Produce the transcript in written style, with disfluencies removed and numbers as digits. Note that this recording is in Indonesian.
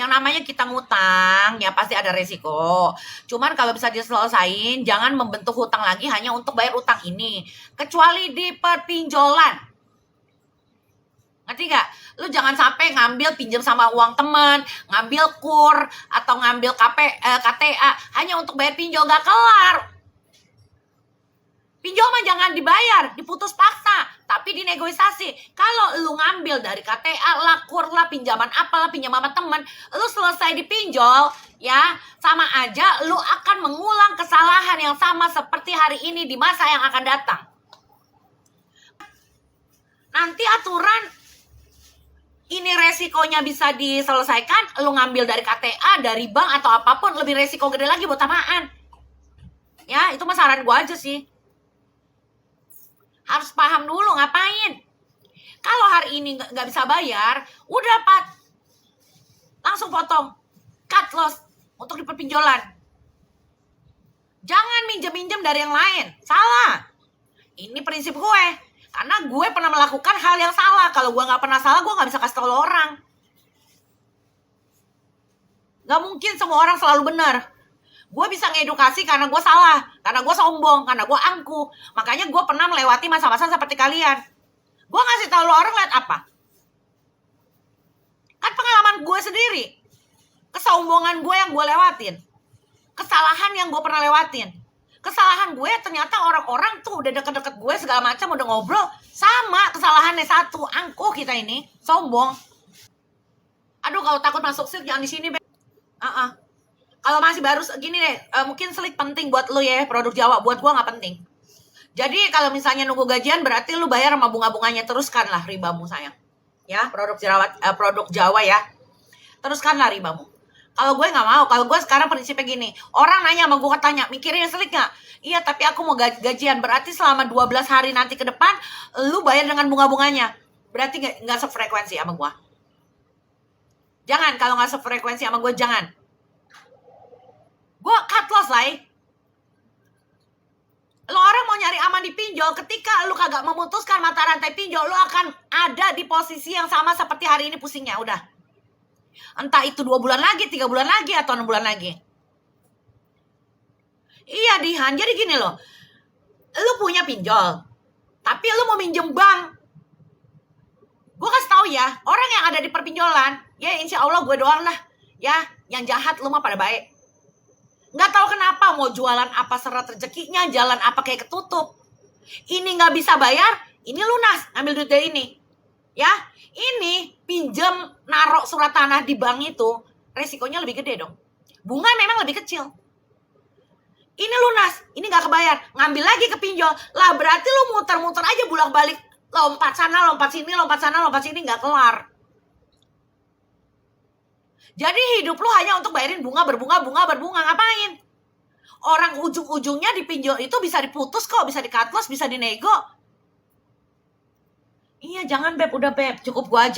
Yang namanya kita ngutang, ya pasti ada resiko. Cuman kalau bisa diselesain, jangan membentuk hutang lagi hanya untuk bayar utang ini. Kecuali di perpinjolan. Ngerti gak? Lu jangan sampai ngambil pinjam sama uang temen, ngambil kur, atau ngambil KTA, hanya untuk bayar pinjol, gak kelar. Pinjol mah jangan dibayar, diputus paksa, tapi dinegosiasi. Kalau lu ngambil dari KTA lah, kur lah, pinjaman apalah, pinjam sama temen, lu selesai dipinjol, ya, sama aja lu akan mengulang kesalahan yang sama seperti hari ini di masa yang akan datang. Nanti aturan ini resikonya bisa diselesaikan, lu ngambil dari KTA, dari bank atau apapun, lebih resiko gede lagi buat apaan? Ya, itu mah saran gue aja sih. Harus paham dulu ngapain. Kalau hari ini nggak bisa bayar, udah langsung potong, cut loss untuk di perpinjolan. Jangan minjem-minjem dari yang lain, salah. Ini prinsip gue, karena gue pernah melakukan hal yang salah. Kalau gue nggak pernah salah, gue nggak bisa kasih tau orang. Nggak mungkin semua orang selalu benar. Gue bisa ngedukasi karena gue salah, karena gue sombong, karena gue angkuh. Makanya gue pernah melewati masa-masa seperti kalian. Gue ngasih tahu lo orang lihat apa? Kan pengalaman gue sendiri. Kesombongan gue yang gue lewatin. Kesalahan yang gue pernah lewatin. Kesalahan gue ternyata orang-orang tuh udah deket-deket gue segala macam, udah ngobrol. Sama kesalahannya satu, angkuh kita ini, sombong. Aduh, kalau takut masuk sih jangan di sini, Kalau masih baru gini deh, mungkin selik penting buat lu ya, produk Jawa. Buat gua nggak penting. Jadi kalau misalnya nunggu gajian, berarti lu bayar sama bunga-bunganya. Teruskanlah ribamu, sayang. Ya, produk Jawa ya. Teruskanlah ribamu. Kalau gue nggak mau, kalau gue sekarang prinsipnya gini. Orang nanya sama gue, tanya, mikirin selik nggak? Iya, tapi aku mau gajian. Berarti selama 12 hari nanti ke depan, lu bayar dengan bunga-bunganya. Berarti nggak sefrekuensi sama gue. Jangan, kalau nggak sefrekuensi sama gue, jangan. Gue cut loss lah. Lo orang mau nyari aman di pinjol, ketika lo kagak memutuskan mata rantai pinjol, lo akan ada di posisi yang sama seperti hari ini pusingnya, udah. Entah itu 2 bulan lagi, 3 bulan lagi, atau 6 bulan lagi. Iya, Dihan, jadi gini loh. Lo punya pinjol, tapi lo mau minjem bank. Gue kasih tahu ya, orang yang ada di perpinjolan, ya insya Allah gue doang lah. Ya, yang jahat lo mah pada baik. Nggak tahu kenapa mau jualan apa serat rezekinya, jalan apa kayak ketutup. Ini nggak bisa bayar, ini lunas, ambil duit dari ini. Ya, ini pinjam narok surat tanah di bank itu, resikonya lebih gede dong. Bunga memang lebih kecil. Ini lunas, ini nggak kebayar, ngambil lagi ke pinjol. Lah berarti lu muter-muter aja bolak-balik, lompat sana, lompat sini, lompat sana, lompat sini, nggak kelar. Jadi hidup lu hanya untuk bayarin bunga, berbunga, ngapain? Orang ujung-ujungnya di pinjol itu bisa diputus kok, bisa di-cut loss, bisa dinego. Iya, jangan Beb, udah Beb, cukup gua aja.